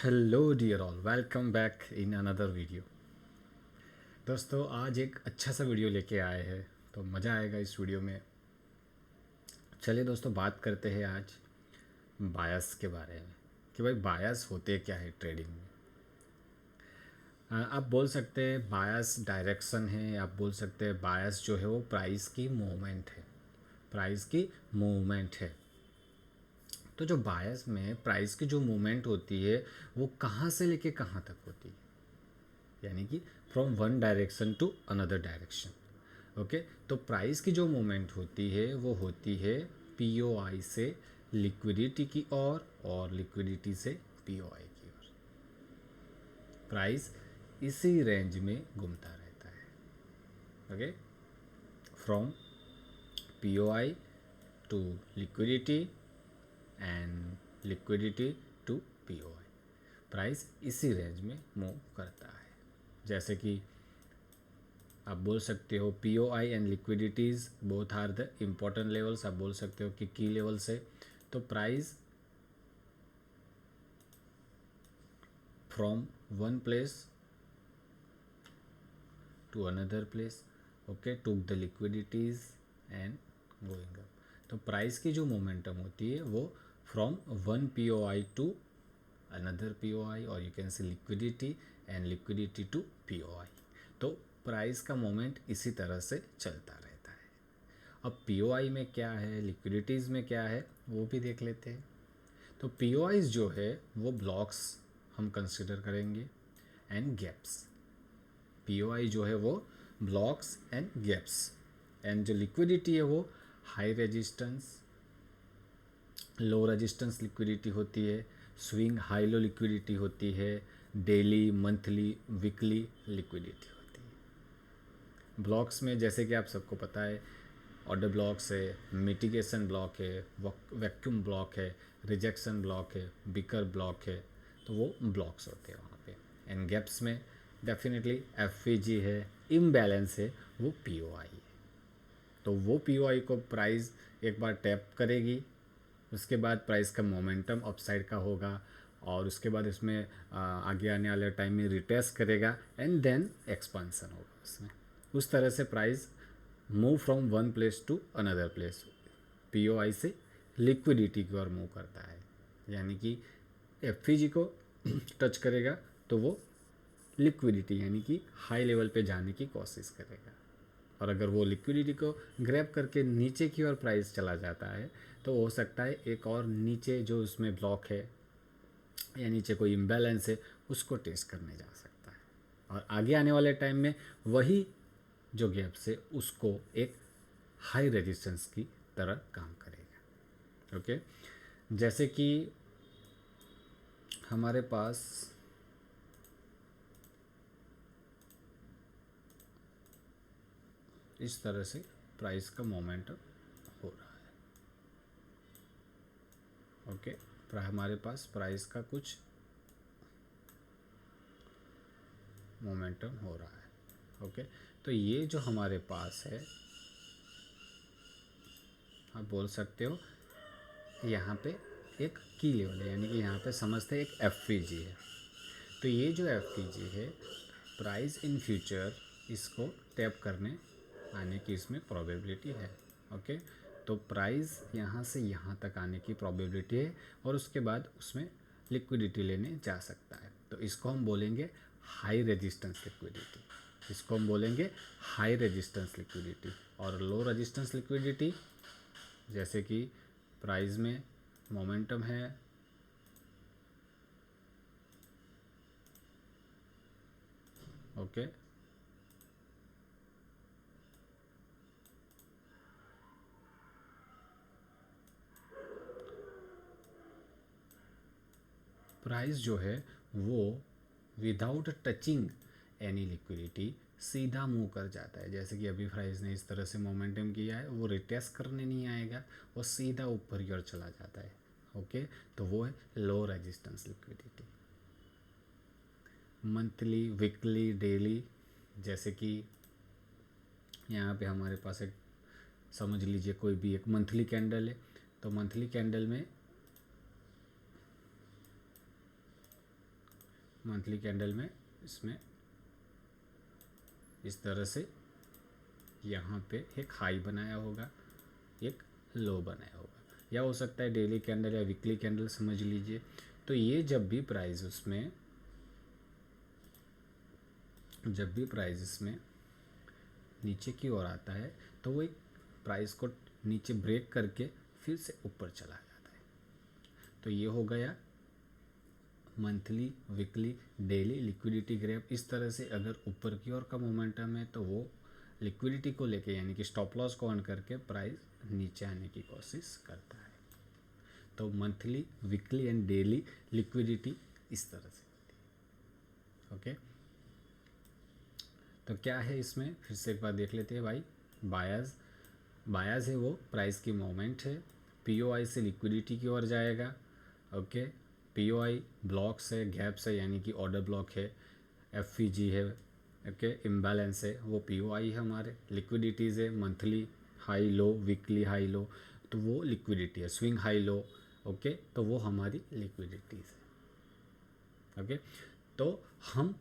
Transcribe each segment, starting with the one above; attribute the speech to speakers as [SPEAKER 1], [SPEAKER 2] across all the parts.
[SPEAKER 1] Hello dear all, welcome back in another video. दोस्तों, आज एक अच्छा सा वीडियो लेके आए हैं, तो मज़ा आएगा इस वीडियो में। चलिए दोस्तों, बात करते हैं आज बायस के बारे में कि भाई बायस होते क्या है ट्रेडिंग में। आप बोल सकते हैं बायस डायरेक्शन है, आप बोल सकते हैं बायस जो है वो प्राइस की मूवमेंट है, प्राइस की मूवमेंट है। तो जो बायस में प्राइस की जो मूवमेंट होती है वो कहाँ से लेके कहाँ तक होती है, यानी कि from one direction to another direction. Okay, तो प्राइस की जो मूवमेंट होती है वो होती है पीओआई से लिक्विडिटी की ओर और लिक्विडिटी से पीओआई की ओर। प्राइस इसी रेंज में घूमता रहता है। Okay, from POI to liquidity and liquidity to POI, price इसी रेंज में मूव करता है। जैसे कि आप बोल सकते हो P O I and liquidities both are the important levels, आप बोल सकते हो कि की लेवल्स है। तो price from one place to another place, okay, to the liquidities and going up. तो प्राइस की जो मोमेंटम होती है वो from one P O I to another P O I, और you can say liquidity and liquidity to P O I. तो price का moment इसी तरह से चलता रहता है। अब पी में क्या है, लिक्विडिटीज़ में क्या है, वो भी देख लेते हैं। तो पी जो है वो ब्लॉक्स हम कंसिडर करेंगे एंड गैप्स। पी जो है वो ब्लॉक्स एंड गैप्स, एंड जो लिक्विडिटी है वो high resistance, low resistance liquidity होती है, स्विंग हाई लो लिक्विडिटी होती है, डेली मंथली वीकली लिक्विडिटी होती है। ब्लॉक्स में जैसे कि आप सबको पता है ऑर्डर ब्लॉक्स है, मिटिगेशन ब्लॉक है, वैक्यूम ब्लॉक है, रिजेक्शन ब्लॉक है, बिकर ब्लॉक है। तो वो ब्लॉक्स होते हैं वहाँ पे। एंड गैप्स में डेफिनेटली एफ है, इम्बैलेंस है, वो पी है। तो वो पी को प्राइस एक बार टैप करेगी, उसके बाद प्राइस का मोमेंटम अपसाइड का होगा, और उसके बाद इसमें आगे आने वाले टाइम में रिटेस्ट करेगा एंड देन एक्सपांसन होगा उसमें। उस तरह से price move from one place to another place POI से लिक्विडिटी की ओर मूव करता है। यानी कि एफ को टच करेगा तो वो लिक्विडिटी यानी कि हाई लेवल पे जाने की कोशिश करेगा, और अगर वो लिक्विडिटी को ग्रैब करके नीचे की ओर प्राइस चला जाता है तो हो सकता है एक और नीचे जो उसमें ब्लॉक है या नीचे कोई इम्बैलेंस है उसको टेस्ट करने जा सकता है, और आगे आने वाले टाइम में वही जो गैप से उसको एक हाई रेजिस्टेंस की तरह काम करेगा। ओके, जैसे कि हमारे पास इस तरह से प्राइस का मोमेंटम हो रहा है। ओके, हमारे पास प्राइस का कुछ मोमेंटम हो रहा है। ओके, तो ये जो हमारे पास है, आप बोल सकते हो यहाँ पे एक की लेवल है, यानी कि यहाँ पे समझते हैं एक एफ है। तो ये जो एफ है, प्राइस इन फ्यूचर इसको टैप करने आने की इसमें प्रोबेबिलिटी है। ओके, तो प्राइस यहाँ से यहाँ तक आने की प्रोबेबिलिटी है, और उसके बाद उसमें लिक्विडिटी लेने जा सकता है। तो इसको हम बोलेंगे हाई रेजिस्टेंस लिक्विडिटी, इसको हम बोलेंगे हाई रेजिस्टेंस लिक्विडिटी। और लो रेजिस्टेंस लिक्विडिटी जैसे कि प्राइस में मोमेंटम है, ओके, प्राइस जो है वो विदाउट टचिंग एनी लिक्विडिटी सीधा मूव कर जाता है। जैसे कि अभी प्राइस ने इस तरह से मोमेंटम किया है, वो रिटेस्ट करने नहीं आएगा, वो सीधा ऊपर की ओर चला जाता है। ओके, तो वो है low resistance liquidity. Monthly weekly daily, जैसे कि यहाँ पे हमारे पास एक समझ लीजिए कोई भी एक मंथली कैंडल है, तो मंथली कैंडल में मंथली कैंडल में इसमें इस तरह से यहाँ पे एक हाई बनाया होगा, एक लो बनाया होगा, या हो सकता है डेली कैंडल या वीकली कैंडल समझ लीजिए। तो ये जब भी प्राइस इसमें नीचे की ओर आता है तो वो एक प्राइस को नीचे ब्रेक करके फिर से ऊपर चला जाता है। तो ये हो गया monthly, weekly, daily liquidity graph. इस तरह से अगर ऊपर की ओर का मोमेंटम है तो वो लिक्विडिटी को लेके यानी कि स्टॉप लॉस को ऑन करके प्राइस नीचे आने की कोशिश करता है। तो monthly, weekly and daily liquidity इस तरह से होती है। ओके, तो क्या है इसमें, फिर से एक बार देख लेते हैं भाई। बायस है वो प्राइस की मोमेंट है, पीओआई से लिक्विडिटी की ओर जाएगा। ओके, पीओआई ब्लॉक्स है, गैप्स है यानी कि ऑर्डर ब्लॉक है, एफवीजी है, ओके, इम्बैलेंस है, वो पीओआई है हमारे। लिक्विडिटीज़ है monthly high low, weekly high low, तो वो लिक्विडिटी है। स्विंग हाई लो, ओके, तो वो हमारी लिक्विडिटीज़ है। ओके, तो हम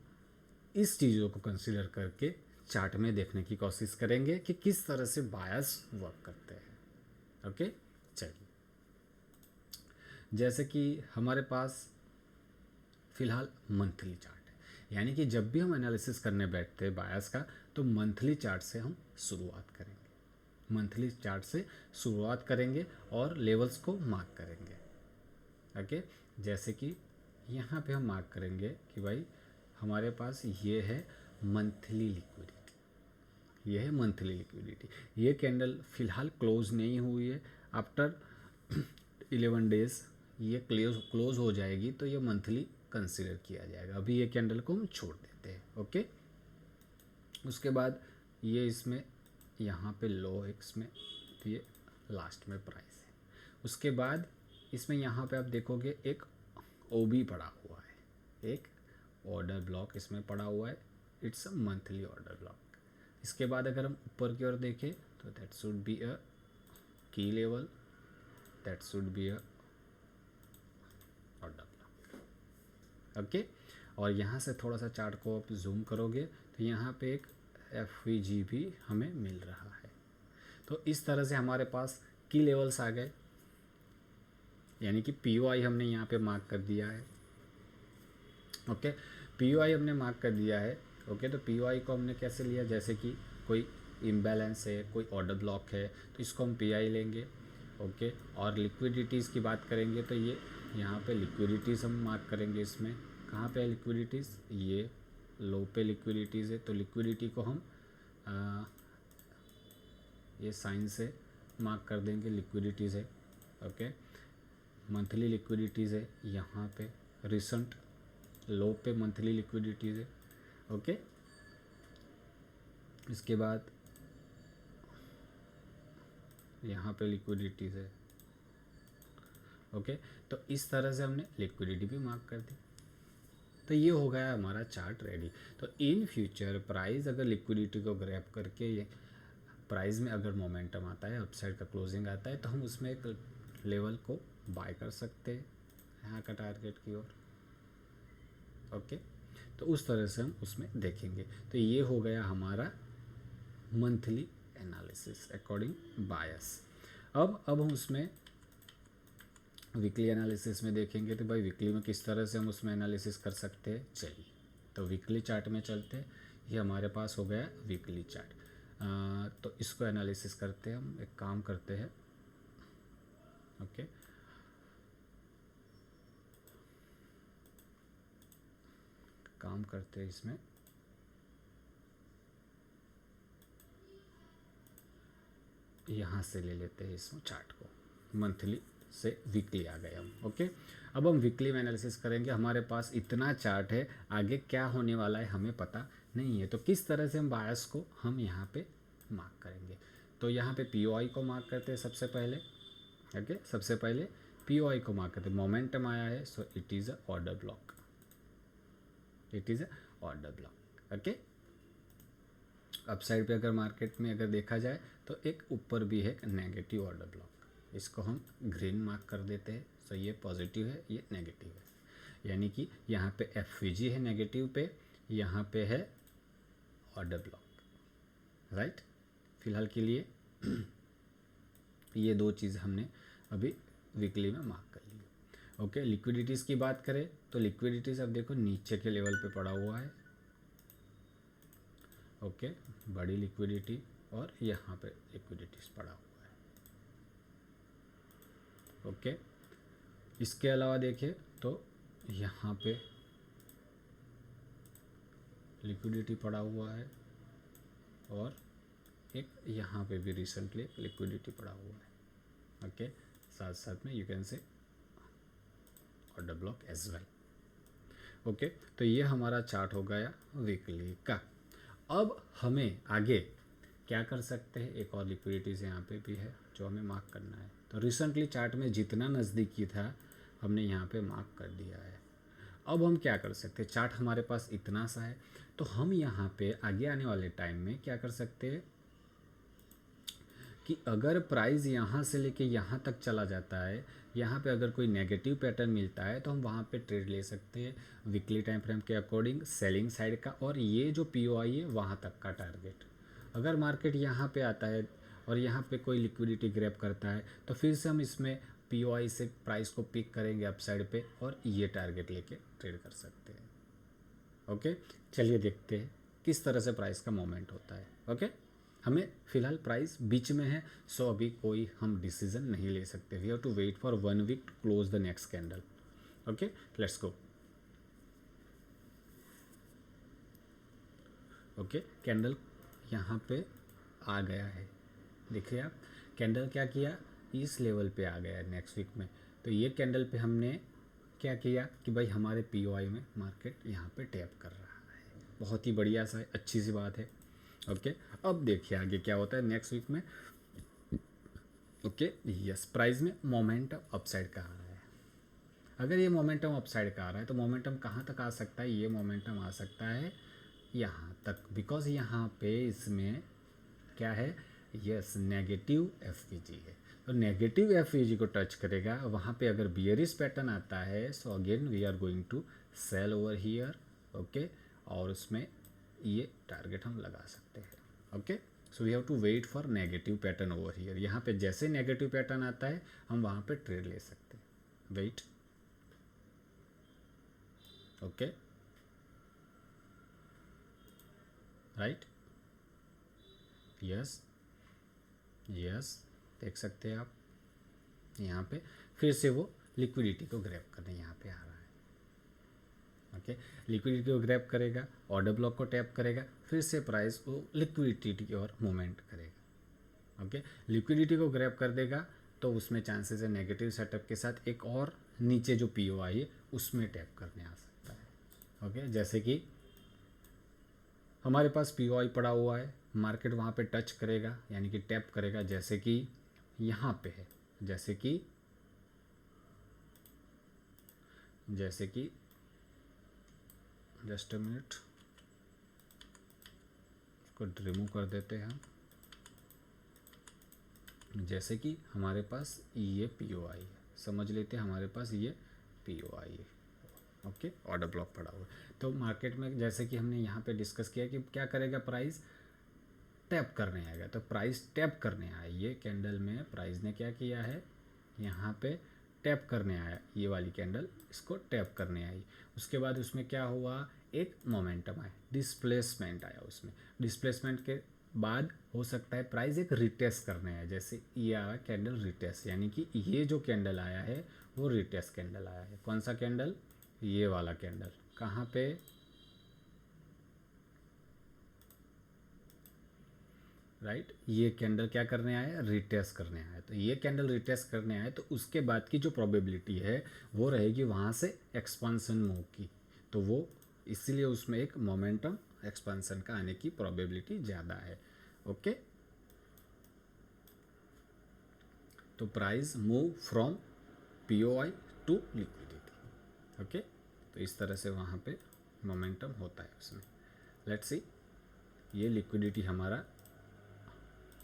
[SPEAKER 1] इस चीज़ों को कंसिडर करके चार्ट में देखने की कोशिश करेंगे कि किस तरह से बायस वर्क करते हैं। ओके, चलिए, जैसे कि हमारे पास फ़िलहाल मंथली चार्ट है, यानी कि जब भी हम एनालिसिस करने बैठते हैं बायस का तो मंथली चार्ट से हम शुरुआत करेंगे। मंथली चार्ट से शुरुआत करेंगे और लेवल्स को मार्क करेंगे। ओके, जैसे कि यहाँ पे हम मार्क करेंगे कि भाई हमारे पास ये है मंथली लिक्विडिटी, ये है मंथली लिक्विडिटी। ये कैंडल फ़िलहाल क्लोज नहीं हुई है, आफ्टर 11 डेज़ ये क्लोज हो जाएगी तो ये मंथली कंसिडर किया जाएगा। अभी ये कैंडल को हम छोड़ देते हैं। ओके, उसके बाद ये इसमें यहाँ पे लो है इसमें, तो ये लास्ट में प्राइस है। उसके बाद इसमें यहाँ पे आप देखोगे एक ओबी पड़ा हुआ है, एक ऑर्डर ब्लॉक इसमें पड़ा हुआ है, it's a monthly order block. इसके बाद अगर हम ऊपर की ओर देखें तो दैट शुड बी अ की level, that should be a order block. Okay, और यहाँ से थोड़ा सा चार्ट को आप जूम करोगे तो यहाँ पे एक एफवीजी भी हमें मिल रहा है। तो इस तरह से हमारे पास की लेवल्स आ गए, यानी कि पीओआई हमने यहाँ पे मार्क कर दिया है। ओके, पीओआई हमने मार्क कर दिया है। ओके, तो पीओआई को हमने कैसे लिया, जैसे कि कोई इम्बैलेंस है, कोई ऑर्डर ब्लॉक है तो इसको हम पीआई लेंगे। ओके, और लिक्विडिटीज़ की बात करेंगे तो ये यहाँ पे लिक्विडिटीज़ हम मार्क करेंगे। इसमें कहाँ पे है लिक्विडिटीज़, ये लो पे लिक्विडिटीज़ है, तो लिक्विडिटी को हम ये साइन से मार्क कर देंगे, लिक्विडिटीज़ है। ओके, मंथली लिक्विडिटीज़ है, यहाँ पे रिसेंट लो पे मंथली लिक्विडिटीज़ है। ओके, इसके बाद यहाँ पे लिक्विडिटीज़ है। ओके, तो इस तरह से हमने लिक्विडिटी भी मार्क कर दी। तो ये हो गया हमारा चार्ट रेडी। तो इन फ्यूचर प्राइस अगर लिक्विडिटी को ग्रैब करके प्राइस में अगर मोमेंटम आता है, अपसाइड का क्लोजिंग आता है, तो हम उसमें एक लेवल को बाय कर सकते हैं यहाँ का टारगेट की ओर। ओके, तो उस तरह से हम उसमें देखेंगे। तो ये हो गया हमारा मंथली एनालिसिस अकॉर्डिंग बायस। अब हम उसमें वीकली एनालिसिस में देखेंगे। तो भाई वीकली में किस तरह से हम उसमें एनालिसिस कर सकते हैं, चलिए तो वीकली चार्ट में चलते हैं। ये हमारे पास हो गया वीकली चार्ट। तो इसको एनालिसिस करते हैं हम, एक काम करते हैं। ओके, काम करते हैं इसमें, यहाँ से ले लेते हैं इसमें चार्ट को, मंथली से वीकली आ गए हम। ओके, अब हम वीकली में एनालिसिस करेंगे। हमारे पास इतना चार्ट है, आगे क्या होने वाला है हमें पता नहीं है, तो किस तरह से हम बायस को हम यहाँ पे मार्क करेंगे। तो यहाँ पे पीओआई को मार्क करते हैं सबसे पहले। ओके, सबसे पहले पीओआई को मार्क करते हैं। मोमेंटम आया है, so it is a order block, it is a order block. Okay, upside पे अगर मार्केट में अगर देखा जाए तो एक ऊपर भी है नेगेटिव ऑर्डर ब्लॉक, इसको हम ग्रीन मार्क कर देते हैं। सो ये पॉजिटिव है, ये नेगेटिव है। यानी कि यहाँ पे एफवीजी है नेगेटिव पे, यहाँ पे है ऑर्डर ब्लॉक, राइट। फिलहाल के लिए ये दो चीज़ हमने अभी वीकली में मार्क कर ली। ओके, लिक्विडिटीज़ की बात करें तो लिक्विडिटीज़ अब देखो नीचे के लेवल पे पड़ा हुआ है। ओके, बड़ी लिक्विडिटी और यहाँ पे लिक्विडिटीज़ पड़ा हुआ है। ओके, इसके अलावा देखिए तो यहाँ पे लिक्विडिटी पड़ा हुआ है और एक यहाँ पे भी रिसेंटली लिक्विडिटी पड़ा हुआ है। ओके, साथ साथ में you can see order block as well. Okay, तो ये हमारा चार्ट हो गया वीकली का। अब हमें आगे क्या कर सकते हैं, एक और लिक्विडिटीज़ यहाँ पे भी है जो हमें मार्क करना है। तो रिसेंटली चार्ट में जितना नज़दीकी था हमने यहाँ पे मार्क कर दिया है। अब हम क्या कर सकते हैं, चार्ट हमारे पास इतना सा है तो हम यहाँ पे आगे आने वाले टाइम में क्या कर सकते हैं कि अगर प्राइस यहाँ से लेके यहाँ तक चला जाता है, यहाँ पे अगर कोई नेगेटिव पैटर्न मिलता है तो हम वहाँ पे ट्रेड ले सकते हैं वीकली टाइम फ्रेम के अकॉर्डिंग सेलिंग साइड का, और ये जो पीओआई है वहाँ तक का टारगेट। अगर मार्केट यहाँ पे आता है और यहाँ पे कोई लिक्विडिटी ग्रैब करता है तो फिर से हम इसमें पीओआई से प्राइस को पिक करेंगे अपसाइड पे और ये टारगेट लेके ट्रेड कर सकते हैं। ओके, चलिए देखते हैं किस तरह से प्राइस का मोमेंट होता है। ओके, हमें फिलहाल प्राइस बीच में है, सो अभी कोई हम डिसीजन नहीं ले सकते। We have to wait for 1 week to close the next candle. Okay, let's go. Okay, candle यहाँ पे आ गया है, देखिए आप कैंडल क्या किया, इस लेवल पे आ गया है नेक्स्ट वीक में। तो ये कैंडल पे हमने क्या किया कि भाई हमारे पीओआई में मार्केट यहाँ पे टैप कर रहा है, बहुत ही बढ़िया सा अच्छी सी बात है। ओके, अब देखिए आगे क्या होता है नेक्स्ट वीक में। ओके, यस, प्राइस में मोमेंटम अपसाइड का आ रहा है। अगर ये मोमेंटम अपसाइड का आ रहा है तो मोमेंटम कहाँ तक आ सकता है, ये मोमेंटम आ सकता है यहाँ तक, बिकॉज यहाँ पे इसमें क्या है, यस, नेगेटिव एफवीजी है। तो नेगेटिव एफवीजी को टच करेगा, वहाँ पे अगर बियरिश पैटर्न आता है so again we are going to sell over here. Okay, और उसमें ये टारगेट हम लगा सकते हैं। Okay, so we have to wait for negative pattern over here. यहाँ पे जैसे नेगेटिव पैटर्न आता है हम वहाँ पे ट्रेड ले सकते हैं। Wait, okay, right, yes yes, देख सकते हैं आप यहाँ पे फिर से वो लिक्विडिटी को ग्रैब करने यहाँ पे आ रहा है। ओके, लिक्विडिटी को ग्रैब करेगा, ऑर्डर ब्लॉक को टैप करेगा, फिर से प्राइस वो लिक्विडिटी की ओर मूवमेंट करेगा। ओके, लिक्विडिटी को ग्रैब कर देगा तो उसमें चांसेस है नेगेटिव सेटअप के साथ एक और नीचे जो पीओआई है उसमें टैप करने आ सकता है। ओके, जैसे कि हमारे पास पीओआई पड़ा हुआ है, मार्केट वहाँ पे टच करेगा यानी कि टैप करेगा, जैसे कि यहाँ पे है, जैसे कि जस्ट अ मिनट, इसको रिमूव कर देते हैं हम। जैसे कि हमारे पास ये पीओआई है, समझ लेते हैं हमारे पास ये पीओआई है। ओके, ऑर्डर ब्लॉक पड़ा हुआ है। तो मार्केट में जैसे कि हमने यहाँ पे डिस्कस किया कि क्या करेगा, प्राइस टैप करने आएगा। तो प्राइस टैप करने आया, ये कैंडल में प्राइस ने क्या किया है, यहाँ पे टैप करने आया, ये वाली कैंडल इसको टैप करने आई। उसके बाद उसमें क्या हुआ, एक मोमेंटम आया, डिस्प्लेसमेंट आया। उसमें डिस्प्लेसमेंट के बाद हो सकता है प्राइस एक रिटेस्ट करने आया, जैसे ये आया कैंडल रिटेस्ट, यानी कि ये जो कैंडल आया है वो रिटेस्ट कैंडल आया है। कौन सा कैंडल, ये वाला कैंडल, कहाँ पे, राइट, ये कैंडल क्या करने आया, रिटेस्ट करने आया। तो ये कैंडल रिटेस्ट करने आया तो उसके बाद की जो प्रोबेबिलिटी है वो रहेगी वहाँ से एक्सपांसन मूव की, तो वो इसीलिए उसमें एक मोमेंटम एक्सपांसन का आने की प्रोबेबिलिटी ज़्यादा है। ओके, तो price move from POI to liquidity. Okay, तो इस तरह से वहाँ पे मोमेंटम होता है उसमें। लेट्स सी, ये लिक्विडिटी हमारा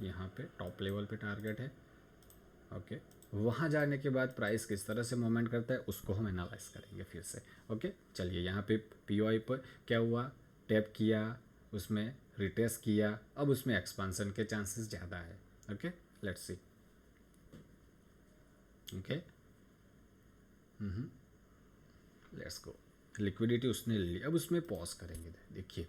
[SPEAKER 1] यहाँ पे टॉप लेवल पे टारगेट है। ओके, वहाँ जाने के बाद प्राइस किस तरह से मूवमेंट करता है उसको हम एनालाइज करेंगे फिर से। ओके, चलिए यहाँ पे पीओआई पर क्या हुआ, टैप किया, उसमें रिटेस्ट किया, अब उसमें एक्सपांसन के चांसेस ज़्यादा है। Okay, let's see. Okay, let's go. Liquidity उसने ले ली, अब उसमें पॉज करेंगे। देखिए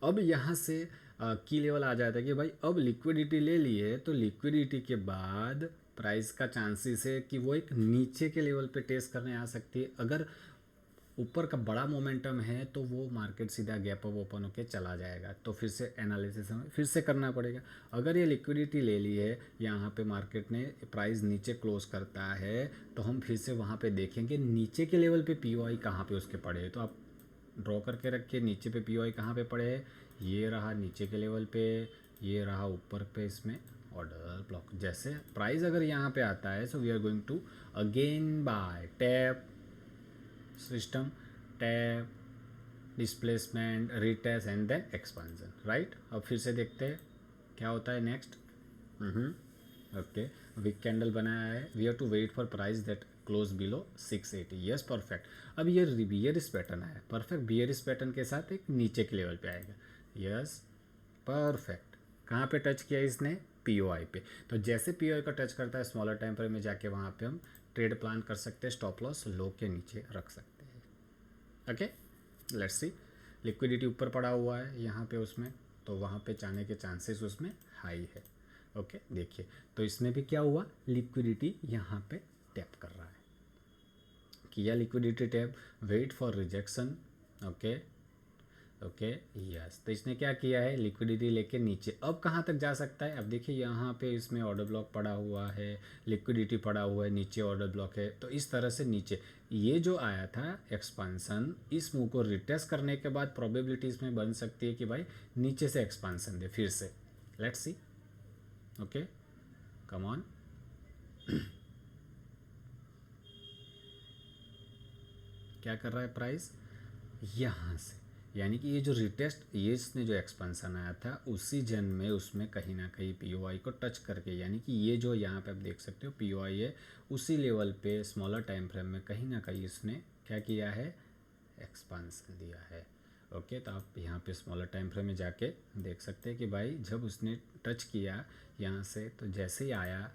[SPEAKER 1] अब यहाँ से की लेवल आ जाता है कि भाई अब लिक्विडिटी ले ली है, तो लिक्विडिटी के बाद प्राइस का चांसेस है कि वो एक नीचे के लेवल पे टेस्ट करने आ सकती है। अगर ऊपर का बड़ा मोमेंटम है तो वो मार्केट सीधा गैप अप ओपन होकर चला जाएगा, तो फिर से एनालिसिस हमें फिर से करना पड़ेगा। अगर ये लिक्विडिटी ले ली है, यहाँ पे मार्केट ने प्राइस नीचे क्लोज करता है, तो हम फिर से वहाँ पे देखेंगे नीचे के लेवल पे पीओआई कहाँ पे उसके पड़े हैं। तो आप ड्रॉ करके रखिए नीचे पे पीओआई कहाँ पे पड़े हैं, ये रहा नीचे के लेवल पे, ये रहा ऊपर पे इसमें ऑर्डर ब्लॉक। जैसे प्राइस अगर यहाँ पे आता है, so we are going to again buy tap system, tap, displacement, retest and then expansion, right. अब फिर से देखते हैं क्या होता है नेक्स्ट। ओके, वीक कैंडल बनाया है, we have to wait for price that close below 680। Yes, perfect. अब ये बियरिश पैटर्न आया, परफेक्ट बियरिश पैटर्न के साथ एक नीचे के लेवल पे आएगा। Yes, perfect. कहाँ पे टच किया इसने, पीओआई पे। तो जैसे पीओआई का टच करता है, स्मॉलर टाइम फ्रेम में जाके वहाँ पे हम ट्रेड प्लान कर सकते हैं, स्टॉप लॉस लो के नीचे रख सकते हैं। Okay, let's see. लिक्विडिटी ऊपर पड़ा हुआ है यहाँ पे उसमें, तो वहाँ पे जाने के चांसेस उसमें हाई है। ओके, देखिए तो इसमें भी क्या हुआ, लिक्विडिटी यहाँ पे टैप कर रहा है, किया liquidity tap, wait for rejection. Okay okay, yes. तो इसने क्या किया है, लिक्विडिटी लेके नीचे अब कहाँ तक जा सकता है। अब देखिए यहाँ पे इसमें ऑर्डर ब्लॉक पड़ा हुआ है, लिक्विडिटी पड़ा हुआ है, नीचे ऑर्डर ब्लॉक है, तो इस तरह से नीचे ये जो आया था एक्सपांसन, इस मूव को रिटेस्ट करने के बाद प्रोबेबिलिटी इसमें बन सकती है कि भाई नीचे से एक्सपांसन दे फिर से। Let's see. Okay, come on. क्या कर रहा है प्राइस यहाँ से, यानी कि ये जो रिटेस्ट, ये इसने जो एक्सपेंशन आया था उसी जन में उसमें कहीं ना कहीं पीओआई को टच करके, यानी कि ये जो यहाँ पे आप देख सकते हो पीओआई है, उसी लेवल पे स्मॉलर टाइम फ्रेम में कहीं ना कहीं इसने क्या किया है, एक्सपेंशन दिया है। ओके, तो आप यहाँ पे स्मॉलर टाइम फ्रेम में जाके देख सकते हैं कि भाई जब उसने टच किया यहाँ से, तो जैसे ही आया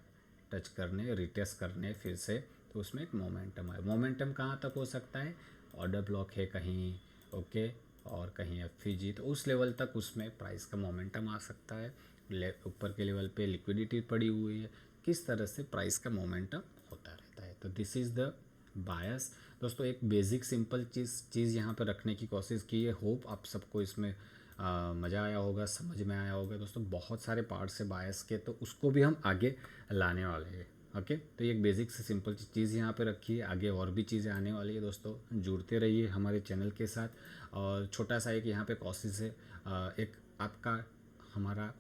[SPEAKER 1] टच करने, रिटेस्ट करने फिर से, तो उसमें एक मोमेंटम आया। मोमेंटम कहाँ तक हो सकता है, ऑर्डर ब्लॉक है कहीं, ओके, और कहीं एफईजी, तो उस लेवल तक उसमें प्राइस का मोमेंटम आ सकता है। ऊपर के लेवल पे लिक्विडिटी पड़ी हुई है, किस तरह से प्राइस का मोमेंटम होता रहता है। तो दिस इज़ द बायस। दोस्तों एक बेसिक सिंपल चीज़ यहाँ पे रखने की कोशिश की है। होप आप सबको इसमें मज़ा आया होगा, समझ में आया होगा। दोस्तों बहुत सारे पार्ट्स है बायस के, तो उसको भी हम आगे लाने वाले हैं। ओके, तो ये एक बेसिक से सिंपल चीज़ यहाँ पे रखी है, आगे और भी चीज़ें आने वाली है। दोस्तों जुड़ते रहिए हमारे चैनल के साथ। और छोटा सा एक यहाँ पे कोशिश है, एक आपका हमारा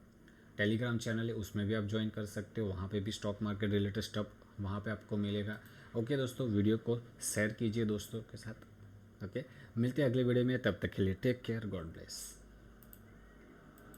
[SPEAKER 1] टेलीग्राम चैनल है, उसमें भी आप ज्वाइन कर सकते हो, वहाँ पे भी स्टॉक मार्केट रिलेटेड स्टफ वहाँ पे आपको मिलेगा। ओके दोस्तों, वीडियो को शेयर कीजिए दोस्तों के साथ। ओके, मिलते हैं अगले वीडियो में, तब तक के लिए टेक केयर, गॉड ब्लेस।